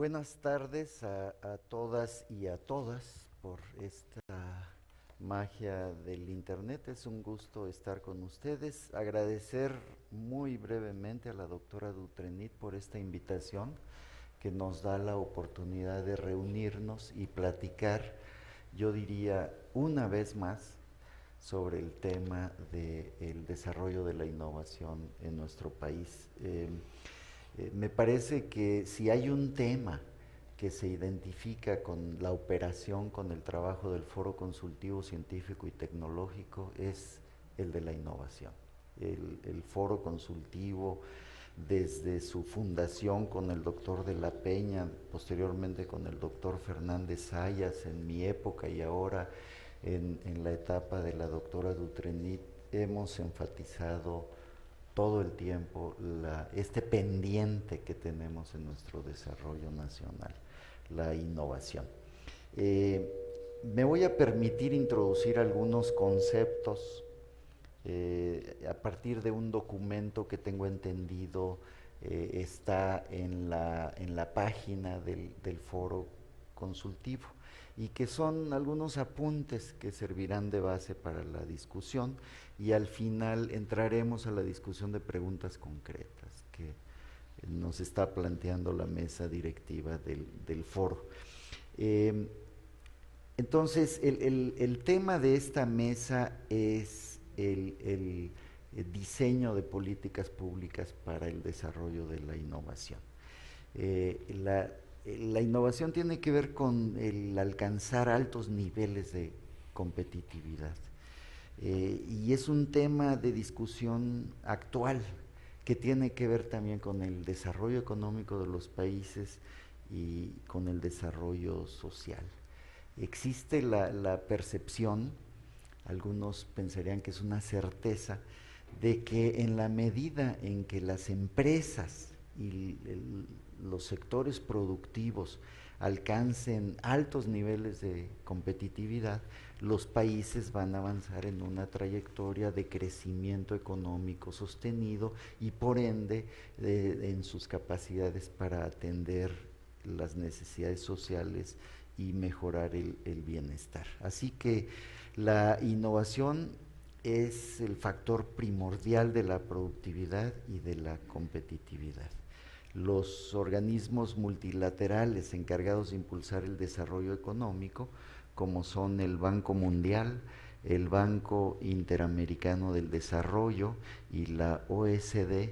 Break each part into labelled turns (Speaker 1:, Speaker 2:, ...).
Speaker 1: Buenas tardes a todas y a todas por esta magia del internet. Es un gusto estar con ustedes. Agradecer muy brevemente a la doctora Dutrenit por esta invitación que nos da la oportunidad de reunirnos y platicar, yo diría una vez más, sobre el tema del desarrollo de la innovación en nuestro país. Me parece que si hay un tema que se identifica con la operación, con el trabajo del Foro Consultivo Científico y Tecnológico, es el de la innovación. El Foro Consultivo, desde su fundación con el doctor de la Peña, posteriormente con el doctor Fernández Sayas, en mi época y ahora en la etapa de la doctora Dutrenit, hemos enfatizado todo el tiempo este pendiente que tenemos en nuestro desarrollo nacional, la innovación. Me voy a permitir introducir algunos conceptos a partir de un documento que tengo entendido está en la página del foro consultivo y que son algunos apuntes que servirán de base para la discusión, y al final entraremos a la discusión de preguntas concretas que nos está planteando la mesa directiva del foro. Entonces, el tema de esta mesa es el diseño de políticas públicas para el desarrollo de la innovación. La innovación tiene que ver con el alcanzar altos niveles de competitividad, y es un tema de discusión actual que tiene que ver también con el desarrollo económico de los países y con el desarrollo social. Existe la percepción, algunos pensarían que es una certeza, de que en la medida en que las empresas y los sectores productivos alcancen altos niveles de competitividad, los países van a avanzar en una trayectoria de crecimiento económico sostenido y por ende en sus capacidades para atender las necesidades sociales y mejorar el bienestar. Así que la innovación es el factor primordial de la productividad y de la competitividad. Los organismos multilaterales encargados de impulsar el desarrollo económico, como son el Banco Mundial, el Banco Interamericano del Desarrollo y la OECD,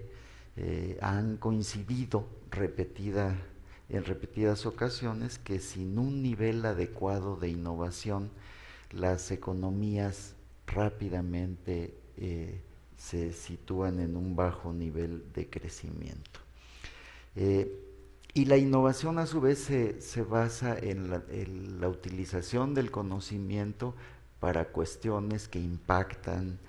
Speaker 1: han coincidido en repetidas ocasiones que sin un nivel adecuado de innovación, las economías rápidamente se sitúan en un bajo nivel de crecimiento. Y la innovación a su vez se basa en la utilización del conocimiento para cuestiones que impactan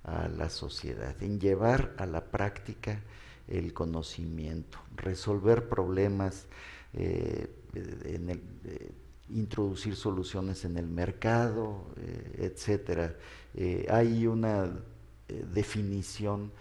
Speaker 1: a la sociedad, en llevar a la práctica el conocimiento, resolver problemas, introducir soluciones en el mercado, etcétera. Hay una definición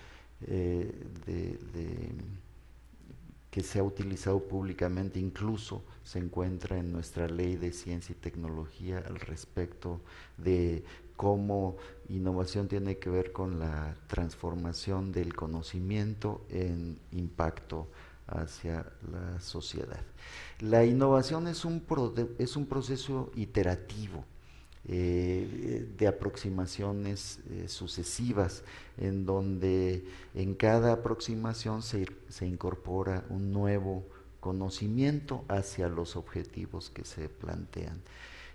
Speaker 1: que se ha utilizado públicamente, incluso se encuentra en nuestra ley de ciencia y tecnología al respecto de cómo innovación tiene que ver con la transformación del conocimiento en impacto hacia la sociedad. La innovación es un proceso iterativo, de aproximaciones sucesivas, en donde en cada aproximación se incorpora un nuevo conocimiento hacia los objetivos que se plantean.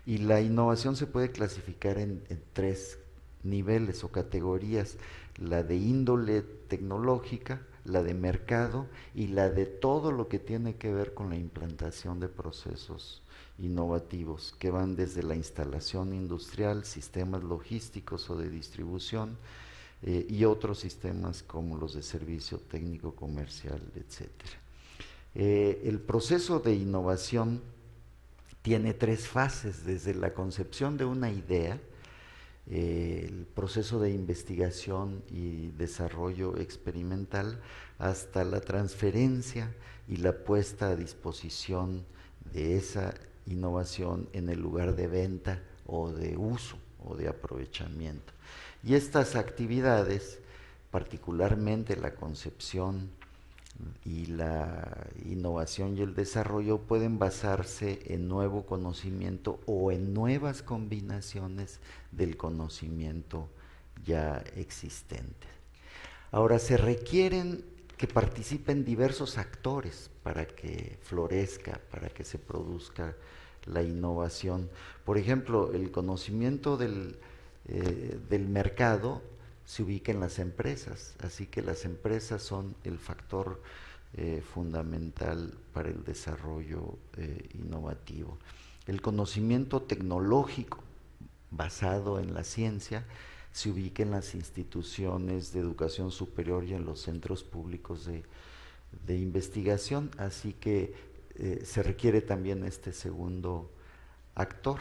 Speaker 1: Y la innovación se puede clasificar en tres niveles o categorías: la de índole tecnológica, la de mercado y la de todo lo que tiene que ver con la implantación de procesos innovativos, que van desde la instalación industrial, sistemas logísticos o de distribución, y otros sistemas como los de servicio técnico comercial, etcétera. El proceso de innovación tiene tres fases: desde la concepción de una idea, el proceso de investigación y desarrollo experimental hasta la transferencia y la puesta a disposición de esa innovación en el lugar de venta o de uso o de aprovechamiento. Y estas actividades, particularmente la concepción y la innovación y el desarrollo, pueden basarse en nuevo conocimiento o en nuevas combinaciones del conocimiento ya existente. Ahora, se requieren que participen diversos actores para que florezca, para que se produzca la innovación. Por ejemplo, el conocimiento del mercado se ubica en las empresas, así que las empresas son el factor fundamental para el desarrollo innovativo. El conocimiento tecnológico basado en la ciencia se ubica en las instituciones de educación superior y en los centros públicos de investigación, así que se requiere también este segundo actor.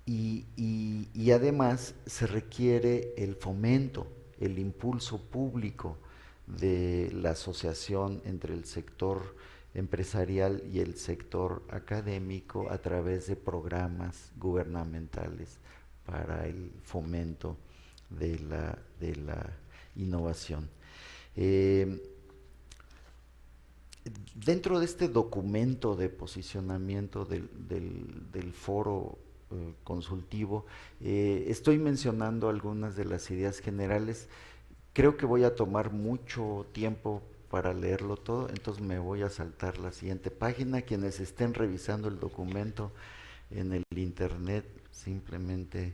Speaker 1: Y además se requiere el fomento, el impulso público de la asociación entre el sector empresarial y el sector académico a través de programas gubernamentales para el fomento de la innovación. Dentro de este documento de posicionamiento del foro consultivo, estoy mencionando algunas de las ideas generales. Creo que voy a tomar mucho tiempo para leerlo todo, entonces me voy a saltar la siguiente página. Quienes estén revisando el documento en el internet, simplemente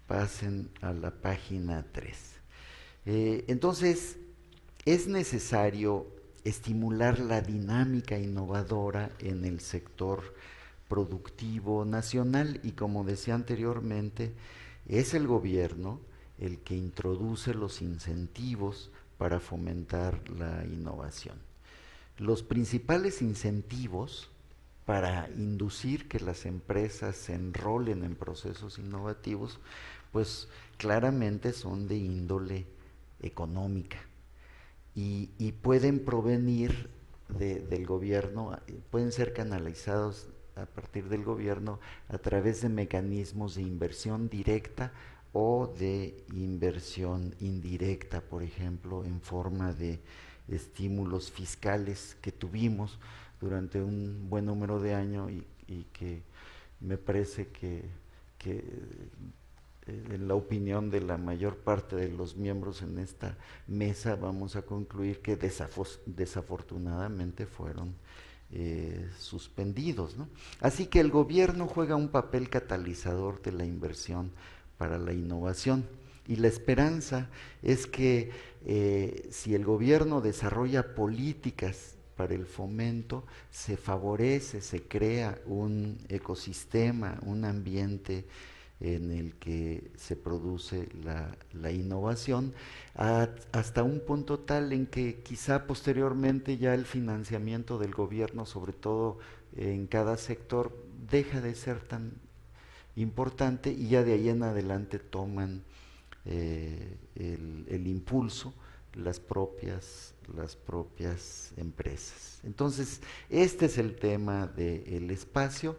Speaker 1: pasen a la página 3. Entonces, es necesario estimular la dinámica innovadora en el sector productivo nacional y, como decía anteriormente, es el gobierno el que introduce los incentivos para fomentar la innovación. Los principales incentivos para inducir que las empresas se enrolen en procesos innovativos, pues claramente son de índole económica y pueden provenir del gobierno, pueden ser canalizados a partir del gobierno a través de mecanismos de inversión directa o de inversión indirecta, por ejemplo, en forma de estímulos fiscales que tuvimos durante un buen número de años y que me parece que en la opinión de la mayor parte de los miembros en esta mesa vamos a concluir que desafortunadamente fueron suspendidos, ¿no? Así que el gobierno juega un papel catalizador de la inversión para la innovación y la esperanza es que si el gobierno desarrolla políticas para el fomento, se favorece, se crea un ecosistema, un ambiente en el que se produce la innovación, hasta un punto tal en que quizá posteriormente ya el financiamiento del gobierno, sobre todo en cada sector, deja de ser tan importante y ya de ahí en adelante toman el impulso las propias empresas. Entonces, este es el tema del espacio.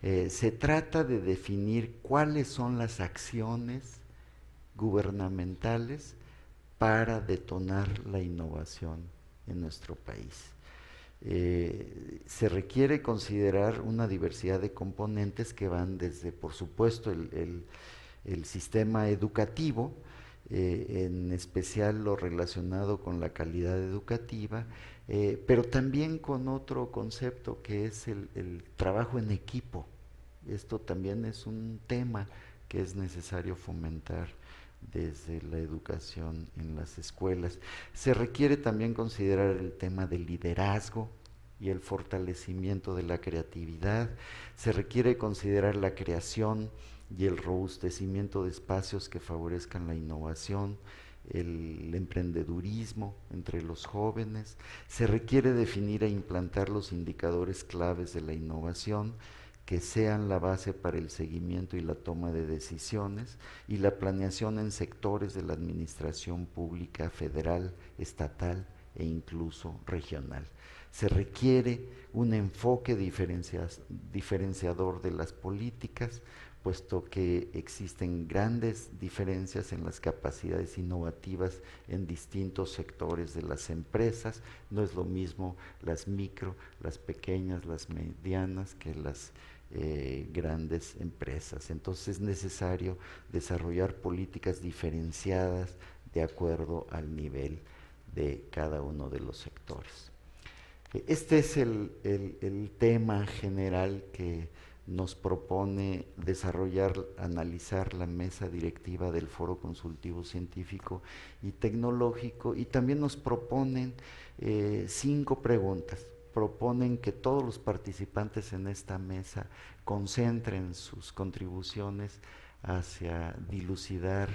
Speaker 1: Se trata de definir cuáles son las acciones gubernamentales para detonar la innovación en nuestro país. Se requiere considerar una diversidad de componentes que van desde, por supuesto, el sistema educativo, en especial lo relacionado con la calidad educativa, pero también con otro concepto que es el trabajo en equipo. Esto también es un tema que es necesario fomentar desde la educación en las escuelas. Se requiere también considerar el tema del liderazgo y el fortalecimiento de la creatividad. Se requiere considerar la creación y el robustecimiento de espacios que favorezcan la innovación, el emprendedurismo entre los jóvenes. Se requiere definir e implantar los indicadores claves de la innovación que sean la base para el seguimiento y la toma de decisiones y la planeación en sectores de la administración pública federal, estatal e incluso regional. Se requiere un enfoque diferenciador de las políticas, puesto que existen grandes diferencias en las capacidades innovativas en distintos sectores de las empresas. No es lo mismo las micro, las pequeñas, las medianas que las grandes empresas. Entonces es necesario desarrollar políticas diferenciadas de acuerdo al nivel de cada uno de los sectores. Este es el tema general que nos propone desarrollar, analizar la mesa directiva del Foro Consultivo Científico y Tecnológico, y también nos proponen 5 preguntas. Proponen que todos los participantes en esta mesa concentren sus contribuciones hacia dilucidar,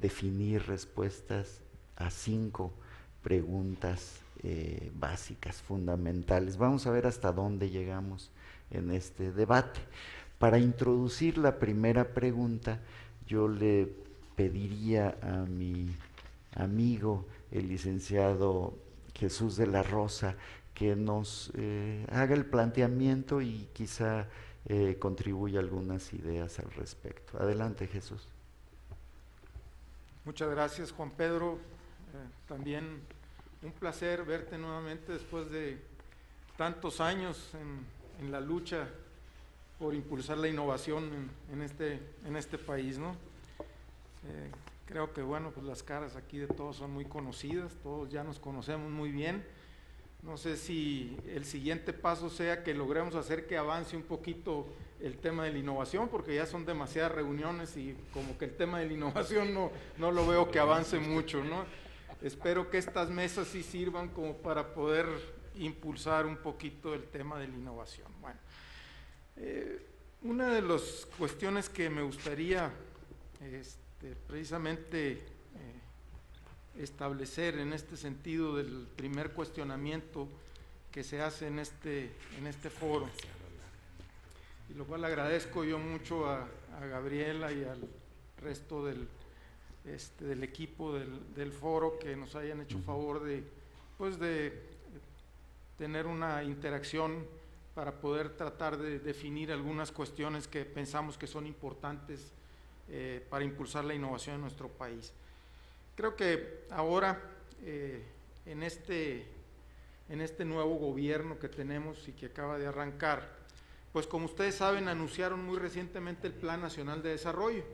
Speaker 1: definir respuestas a 5 preguntas básicas, fundamentales. Vamos a ver hasta dónde llegamos en este debate. Para introducir la primera pregunta, yo le pediría a mi amigo, el licenciado Jesús de la Rosa, que nos haga el planteamiento y quizá contribuya algunas ideas al respecto. Adelante, Jesús.
Speaker 2: Muchas gracias, Juan Pedro. También un placer verte nuevamente después de tantos años en la lucha por impulsar la innovación en este país, ¿no? Creo que, bueno, pues las caras aquí de todos son muy conocidas, todos ya nos conocemos muy bien. No sé si el siguiente paso sea que logremos hacer que avance un poquito el tema de la innovación, porque ya son demasiadas reuniones y como que el tema de la innovación no lo veo que avance mucho, ¿no? Espero que estas mesas sí sirvan como para poder impulsar un poquito el tema de la innovación. Bueno, una de las cuestiones que me gustaría precisamente establecer en este sentido del primer cuestionamiento que se hace en este foro, y lo cual agradezco yo mucho a Gabriela y al resto del equipo del foro que nos hayan hecho favor de tener una interacción para poder tratar de definir algunas cuestiones que pensamos que son importantes para impulsar la innovación en nuestro país. Creo que ahora, en este nuevo gobierno que tenemos y que acaba de arrancar, pues como ustedes saben, anunciaron muy recientemente el Plan Nacional de Desarrollo.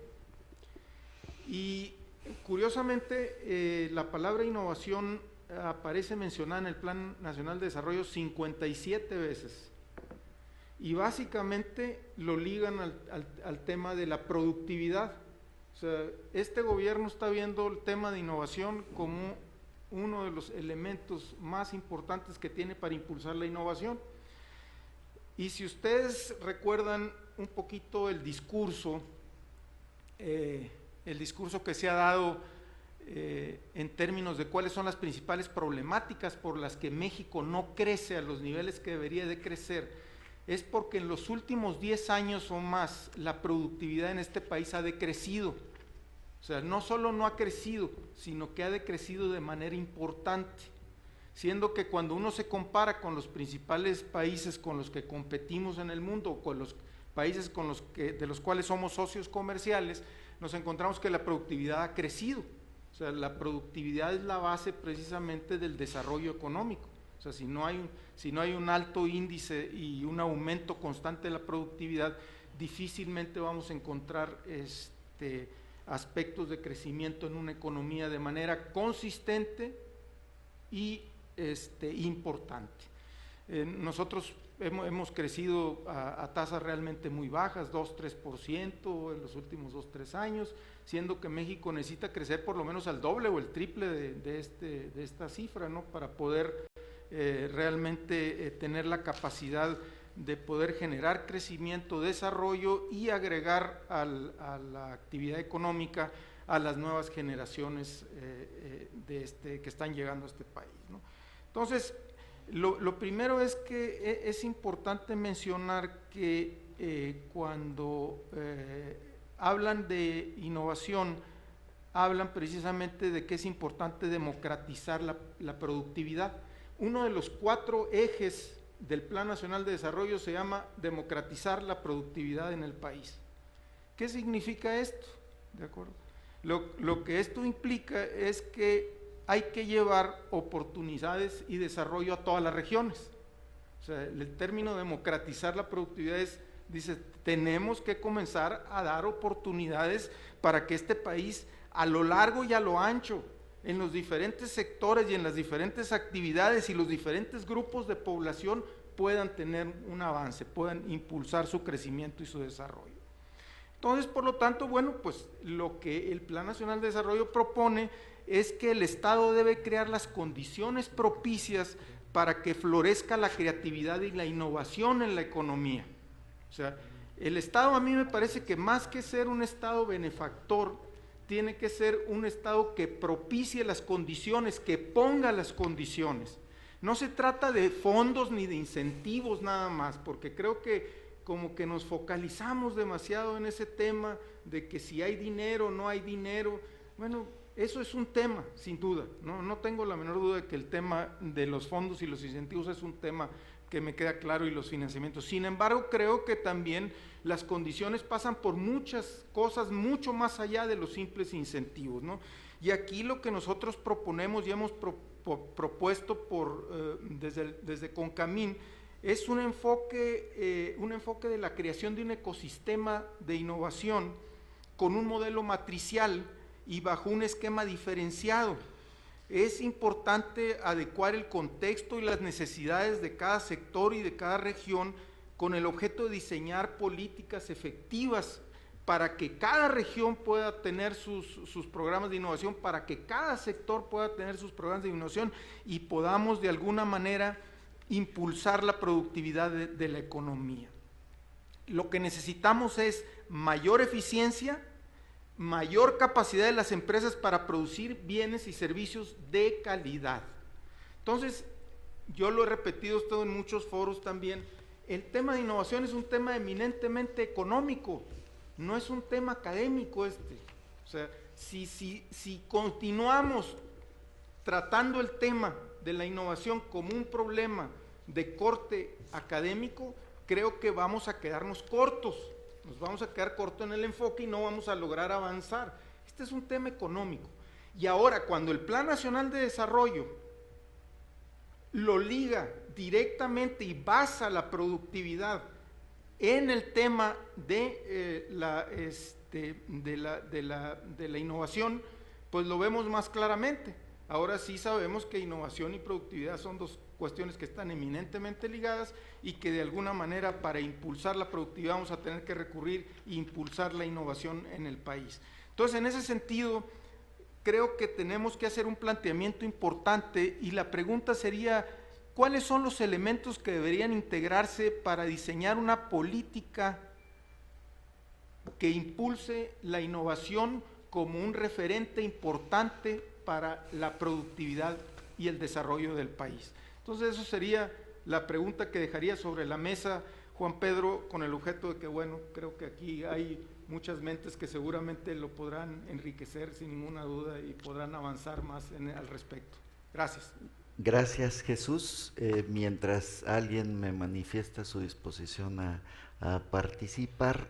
Speaker 2: Y curiosamente, la palabra innovación aparece mencionada en el Plan Nacional de Desarrollo 57 veces. Y básicamente lo ligan al tema de la productividad. O sea, este gobierno está viendo el tema de innovación como uno de los elementos más importantes que tiene para impulsar la innovación. Y si ustedes recuerdan un poquito el discurso que se ha dado en términos de cuáles son las principales problemáticas por las que México no crece a los niveles que debería de crecer, es porque en los últimos 10 años o más la productividad en este país ha decrecido. O sea, no solo no ha crecido, sino que ha decrecido de manera importante, siendo que cuando uno se compara con los principales países con los que competimos en el mundo, o con los países de los cuales somos socios comerciales, nos encontramos que la productividad ha crecido. O sea, la productividad es la base precisamente del desarrollo económico. O sea, si no hay un alto índice y un aumento constante de la productividad, difícilmente vamos a encontrar aspectos de crecimiento en una economía de manera consistente y importante. Nosotros hemos crecido a tasas realmente muy bajas, 2-3% en los últimos 2-3 años, siendo que México necesita crecer por lo menos al doble o el triple de esta cifra, ¿no? Para poder realmente tener la capacidad de poder generar crecimiento, desarrollo y agregar a la actividad económica a las nuevas generaciones que están llegando a este país, ¿no? Entonces, lo primero es que es importante mencionar que cuando hablan de innovación, hablan precisamente de que es importante democratizar la productividad. Uno de los 4 ejes del Plan Nacional de Desarrollo se llama democratizar la productividad en el país. ¿Qué significa esto? ¿De acuerdo? Lo que esto implica es que hay que llevar oportunidades y desarrollo a todas las regiones. O sea, el término democratizar la productividad dice, tenemos que comenzar a dar oportunidades para que este país, a lo largo y a lo ancho, en los diferentes sectores y en las diferentes actividades y los diferentes grupos de población puedan tener un avance, puedan impulsar su crecimiento y su desarrollo. Entonces, por lo tanto, bueno, pues lo que el Plan Nacional de Desarrollo propone es que el Estado debe crear las condiciones propicias para que florezca la creatividad y la innovación en la economía. O sea, el Estado, a mí me parece que más que ser un Estado benefactor, tiene que ser un Estado que propicie las condiciones, que ponga las condiciones. No se trata de fondos ni de incentivos nada más, porque creo que como que nos focalizamos demasiado en ese tema de que si hay dinero o no hay dinero. Bueno, eso es un tema, sin duda, no tengo la menor duda de que el tema de los fondos y los incentivos es un tema que me queda claro, y los financiamientos. Sin embargo, creo que también las condiciones pasan por muchas cosas mucho más allá de los simples incentivos, ¿no? Y aquí lo que nosotros proponemos y hemos propuesto desde Concamín es un enfoque de la creación de un ecosistema de innovación con un modelo matricial y bajo un esquema diferenciado. Es importante adecuar el contexto y las necesidades de cada sector y de cada región con el objeto de diseñar políticas efectivas para que cada región pueda tener sus programas de innovación, para que cada sector pueda tener sus programas de innovación y podamos de alguna manera impulsar la productividad de la economía. Lo que necesitamos es mayor eficiencia, mayor capacidad de las empresas para producir bienes y servicios de calidad. Entonces, yo lo he repetido esto en muchos foros también, el tema de innovación es un tema eminentemente económico, no es un tema académico este. O sea, si continuamos tratando el tema de la innovación como un problema de corte académico, creo que vamos a quedarnos cortos, nos vamos a quedar cortos en el enfoque y no vamos a lograr avanzar. Este es un tema económico. Y ahora, cuando el Plan Nacional de Desarrollo lo liga directamente y basa la productividad en el tema de la innovación, pues lo vemos más claramente. Ahora sí sabemos que innovación y productividad son dos cuestiones que están eminentemente ligadas y que de alguna manera para impulsar la productividad vamos a tener que recurrir e impulsar la innovación en el país. Entonces, en ese sentido, creo que tenemos que hacer un planteamiento importante y la pregunta sería, ¿cuáles son los elementos que deberían integrarse para diseñar una política que impulse la innovación como un referente importante para la productividad y el desarrollo del país? Entonces, eso sería la pregunta que dejaría sobre la mesa, Juan Pedro, con el objeto de que, bueno, creo que aquí hay muchas mentes que seguramente lo podrán enriquecer sin ninguna duda y podrán avanzar más al respecto. Gracias.
Speaker 1: Gracias, Jesús. Mientras alguien me manifiesta su disposición a participar,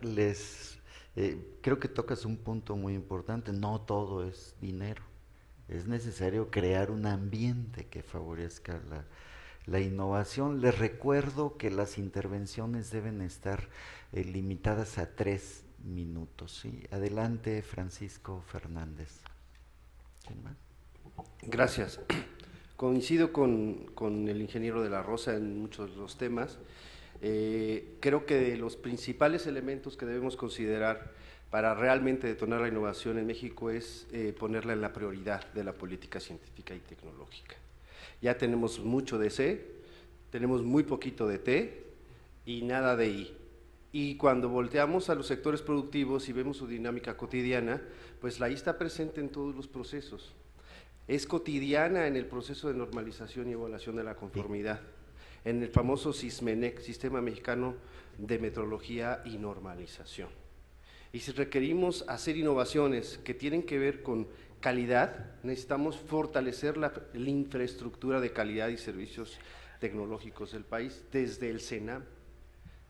Speaker 1: creo que tocas un punto muy importante. No todo es dinero. Es necesario crear un ambiente que favorezca la innovación. Les recuerdo que las intervenciones deben estar limitadas a 3 minutos. ¿Sí? Adelante, Francisco Fernández.
Speaker 3: Gracias. Coincido con el ingeniero de la Rosa en muchos de los temas. Creo que de los principales elementos que debemos considerar para realmente detonar la innovación en México es ponerla en la prioridad de la política científica y tecnológica. Ya tenemos mucho de C, tenemos muy poquito de T y nada de I. Y cuando volteamos a los sectores productivos y vemos su dinámica cotidiana, pues la I está presente en todos los procesos. Es cotidiana en el proceso de normalización y evaluación de la conformidad. en el famoso SISMENEC, Sistema Mexicano de Metrología y Normalización. Y si requerimos hacer innovaciones que tienen que ver con calidad, necesitamos fortalecer la infraestructura de calidad y servicios tecnológicos del país desde el CENAM.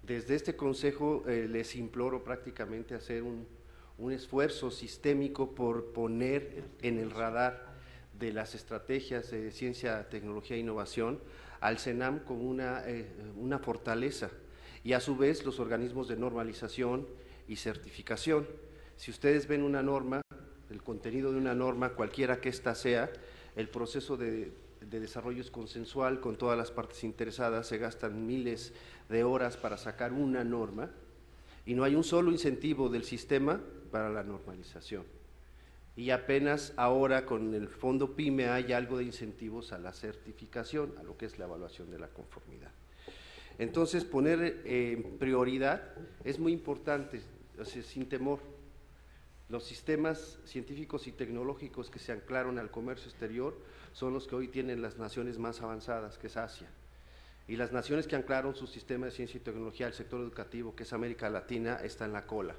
Speaker 3: Desde este consejo les imploro prácticamente hacer un esfuerzo sistémico por poner en el radar de las estrategias de ciencia, tecnología e innovación al CENAM como una fortaleza, y a su vez los organismos de normalización y certificación. Si ustedes ven una norma, el contenido de una norma, cualquiera que ésta sea, el proceso de desarrollo es consensual con todas las partes interesadas, se gastan miles de horas para sacar una norma y no hay un solo incentivo del sistema para la normalización. Y apenas ahora con el fondo PYME hay algo de incentivos a la certificación, a lo que es la evaluación de la conformidad. Entonces, poner prioridad es muy importante, o sea, sin temor. Los sistemas científicos y tecnológicos que se anclaron al comercio exterior son los que hoy tienen las naciones más avanzadas, que es Asia. Y las naciones que anclaron su sistema de ciencia y tecnología al sector educativo, que es América Latina, está en la cola.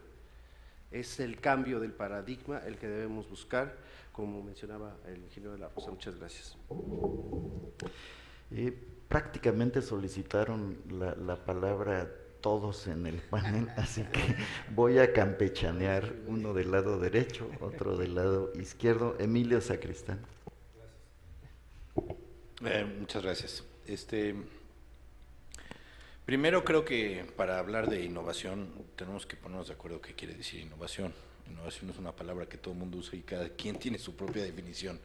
Speaker 3: Es el cambio del paradigma el que debemos buscar, como mencionaba el ingeniero de la Rosa. Muchas gracias.
Speaker 1: Prácticamente solicitaron la palabra todos en el panel, así que voy a campechanear, uno del lado derecho, otro del lado izquierdo. Emilio Sacristán.
Speaker 4: Muchas gracias. Primero creo que para hablar de innovación tenemos que ponernos de acuerdo qué quiere decir innovación. Innovación es una palabra que todo el mundo usa y cada quien tiene su propia definición.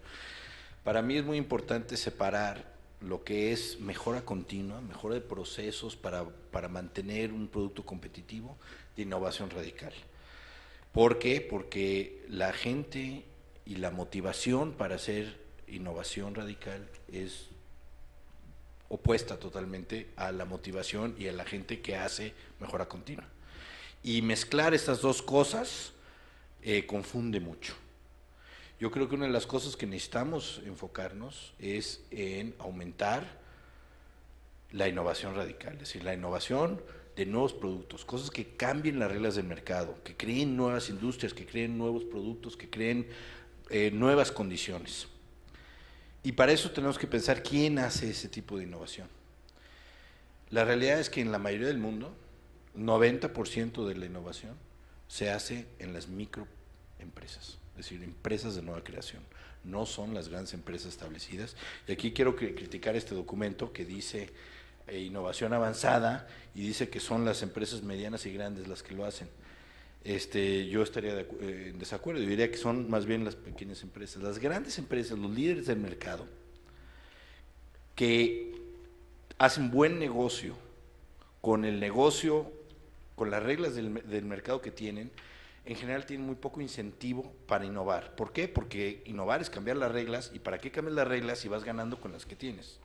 Speaker 4: Para mí es muy importante separar lo que es mejora continua, mejora de procesos para mantener un producto competitivo, de innovación radical. ¿Por qué? Porque la gente y la motivación para hacer innovación radical es opuesta totalmente a la motivación y a la gente que hace mejora continua. Y mezclar estas dos cosas confunde mucho. Yo creo que una de las cosas que necesitamos enfocarnos es en aumentar la innovación radical, es decir, la innovación de nuevos productos, cosas que cambien las reglas del mercado, que creen nuevas industrias, que creen nuevos productos, que creen nuevas condiciones. Y para eso tenemos que pensar quién hace ese tipo de innovación. La realidad es que en la mayoría del mundo, 90% de la innovación se hace en las microempresas, es decir, empresas de nueva creación, no son las grandes empresas establecidas. Y aquí quiero criticar este documento que dice innovación avanzada y dice que son las empresas medianas y grandes las que lo hacen. Yo estaría en desacuerdo, yo diría que son más bien las pequeñas empresas, las grandes empresas, los líderes del mercado, que hacen buen negocio, con las reglas del mercado que tienen, en general tienen muy poco incentivo para innovar. ¿Por qué? Porque innovar es cambiar las reglas, y ¿para qué cambias las reglas si vas ganando con las que tienes?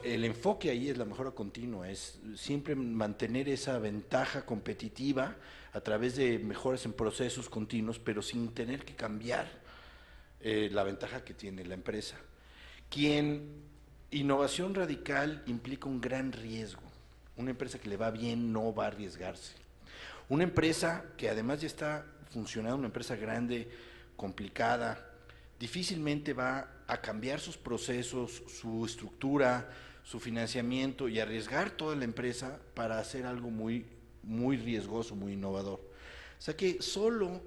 Speaker 4: El enfoque ahí es la mejora continua, es siempre mantener esa ventaja competitiva a través de mejoras en procesos continuos, pero sin tener que cambiar la ventaja que tiene la empresa. Innovación radical implica un gran riesgo. Una empresa que le va bien no va a arriesgarse. Una empresa que además ya está funcionando, una empresa grande, complicada, difícilmente va a cambiar sus procesos, su estructura, su financiamiento y arriesgar toda la empresa para hacer algo muy, muy riesgoso, muy innovador. O sea que solo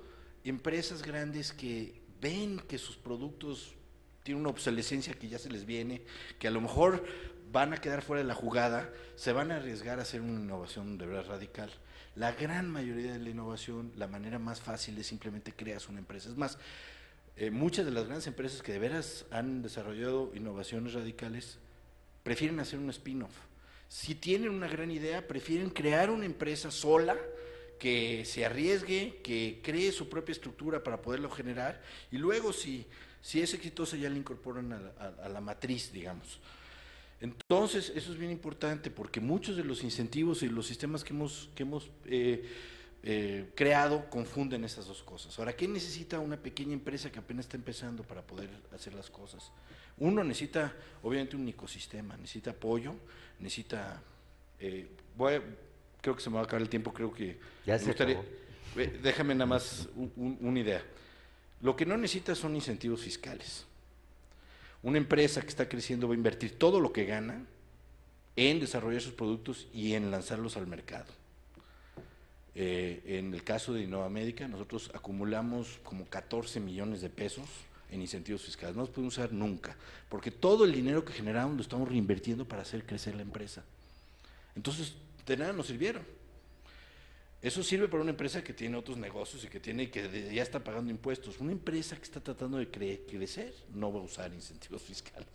Speaker 4: empresas grandes que ven que sus productos tienen una obsolescencia que ya se les viene, que a lo mejor van a quedar fuera de la jugada, se van a arriesgar a hacer una innovación de verdad radical. La gran mayoría de la innovación, la manera más fácil es simplemente creas una empresa. Es más, muchas de las grandes empresas que de veras han desarrollado innovaciones radicales prefieren hacer un spin-off. Si tienen una gran idea, prefieren crear una empresa sola, que se arriesgue, que cree su propia estructura para poderlo generar, y luego si es exitosa ya la incorporan a la matriz, digamos. Entonces, eso es bien importante, porque muchos de los incentivos y los sistemas que hemos creado confunden esas dos cosas. Ahora, ¿qué necesita una pequeña empresa que apenas está empezando para poder hacer las cosas? Uno necesita, obviamente, un ecosistema, necesita apoyo, necesita... creo que se me va a acabar el tiempo, creo que...
Speaker 1: Ya se acabó.
Speaker 4: Déjame nada más una idea. Lo que no necesita son incentivos fiscales. Una empresa que está creciendo va a invertir todo lo que gana en desarrollar sus productos y en lanzarlos al mercado. En el caso de Innova Médica, nosotros acumulamos como 14 millones de pesos en incentivos fiscales. No los podemos usar nunca, porque todo el dinero que generamos lo estamos reinvirtiendo para hacer crecer la empresa. Entonces, de nada nos sirvieron. Eso sirve para una empresa que tiene otros negocios y que ya está pagando impuestos. Una empresa que está tratando de crecer no va a usar incentivos fiscales.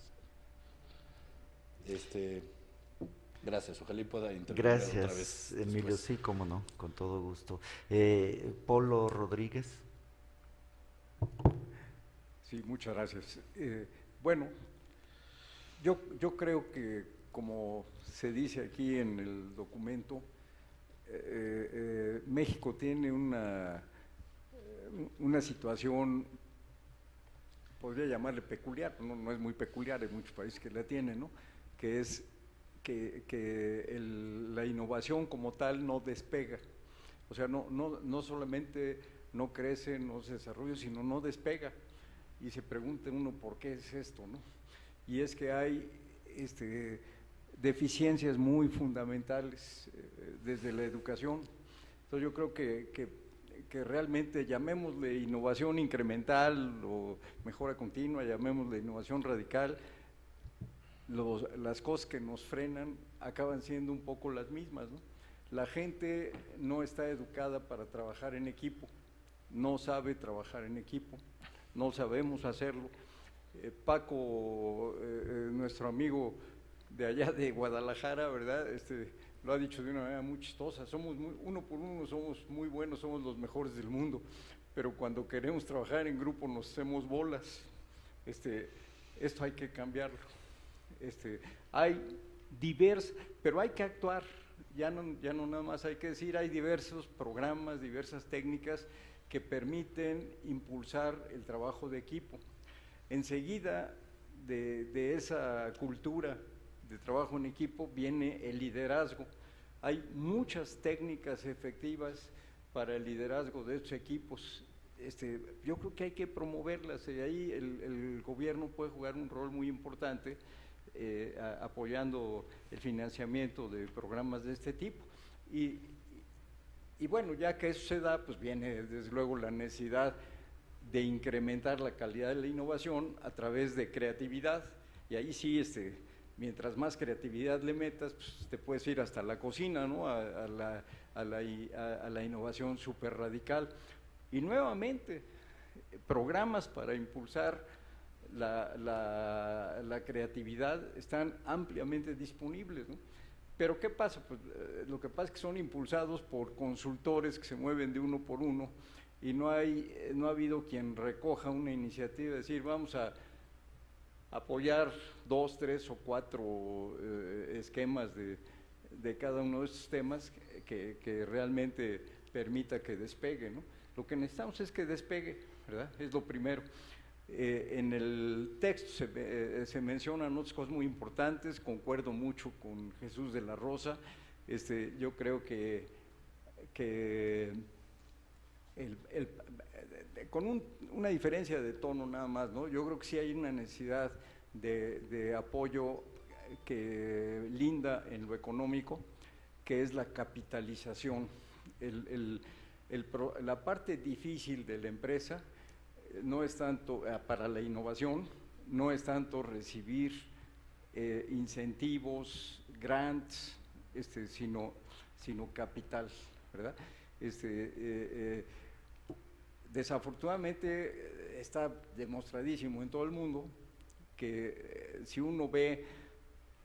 Speaker 4: Gracias, ojalá y pueda intervenir otra vez.
Speaker 1: Gracias, Emilio,
Speaker 4: después.
Speaker 1: sí, cómo no, con todo gusto. Polo Rodríguez.
Speaker 5: Sí, muchas gracias. Bueno, yo creo que, como se dice aquí en el documento, México tiene una situación, podría llamarle peculiar, no es muy peculiar, hay muchos países que la tienen, ¿no? Que es que la innovación como tal no despega, o sea, no solamente no crece, no se desarrolla, sino no despega, y se pregunta uno por qué es esto, ¿no? Y es que hay deficiencias muy fundamentales desde la educación. Entonces yo creo que realmente, llamémosle innovación incremental o mejora continua, llamémosle innovación radical, las cosas que nos frenan acaban siendo un poco las mismas, ¿no? La gente no está educada para trabajar en equipo, no sabe trabajar en equipo, no sabemos hacerlo. Paco, nuestro amigo de allá de Guadalajara, ¿verdad? Lo ha dicho de una manera muy chistosa, uno por uno somos muy buenos, somos los mejores del mundo, pero cuando queremos trabajar en grupo nos hacemos bolas. Esto hay que cambiarlo. Pero hay que actuar, ya no nada más hay que decir, hay diversos programas, diversas técnicas que permiten impulsar el trabajo de equipo. Enseguida de esa cultura de trabajo en equipo viene el liderazgo. Hay muchas técnicas efectivas para el liderazgo de estos equipos. Yo creo que hay que promoverlas y ahí el gobierno puede jugar un rol muy importante apoyando el financiamiento de programas de este tipo. Y bueno, ya que eso se da, pues viene desde luego la necesidad de incrementar la calidad de la innovación a través de creatividad, y ahí sí, mientras más creatividad le metas, pues te puedes ir hasta la cocina, ¿no? a la innovación súper radical. Y nuevamente, programas para impulsar la creatividad están ampliamente disponibles, ¿no? Pero ¿qué pasa? Pues lo que pasa es que son impulsados por consultores que se mueven de uno por uno, y no ha habido quien recoja una iniciativa, de decir, vamos a apoyar 2, 3 o 4 esquemas de cada uno de estos temas que realmente permita que despegue, ¿no? Lo que necesitamos es que despegue, ¿verdad? Es lo primero. En el texto se mencionan otras cosas muy importantes, concuerdo mucho con Jesús de la Rosa. Yo creo que con una diferencia de tono nada más, ¿no? Yo creo que sí hay una necesidad de apoyo que linda en lo económico, que es la capitalización. La parte difícil de la empresa no es tanto para la innovación, no es tanto recibir incentivos, grants, sino capital, ¿verdad? Desafortunadamente está demostradísimo en todo el mundo que si uno ve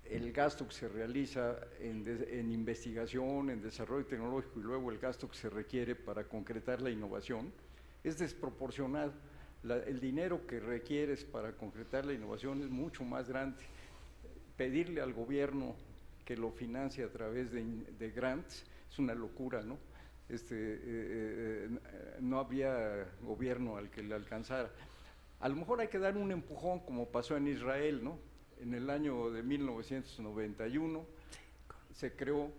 Speaker 5: el gasto que se realiza en investigación, en desarrollo tecnológico, y luego el gasto que se requiere para concretar la innovación, es desproporcionado. El dinero que requieres para concretar la innovación es mucho más grande. Pedirle al gobierno que lo financie a través de grants es una locura, ¿no? no había gobierno al que le alcanzara. A lo mejor hay que dar un empujón, como pasó en Israel, ¿no? En el año de 1991 se creó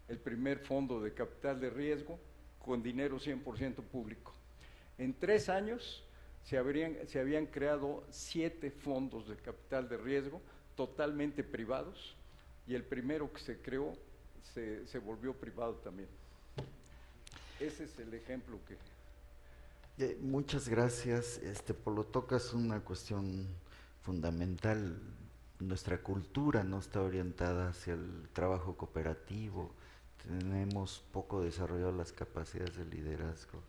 Speaker 5: el primer fondo de capital de riesgo con dinero 100% público. En 3 años se habían creado 7 fondos de capital de riesgo totalmente privados, y el primero que se creó se volvió privado también. Ese es el ejemplo que...
Speaker 1: Muchas gracias, Polo. Tocas una cuestión fundamental. Nuestra cultura no está orientada hacia el trabajo cooperativo, tenemos poco desarrollado las capacidades de liderazgo.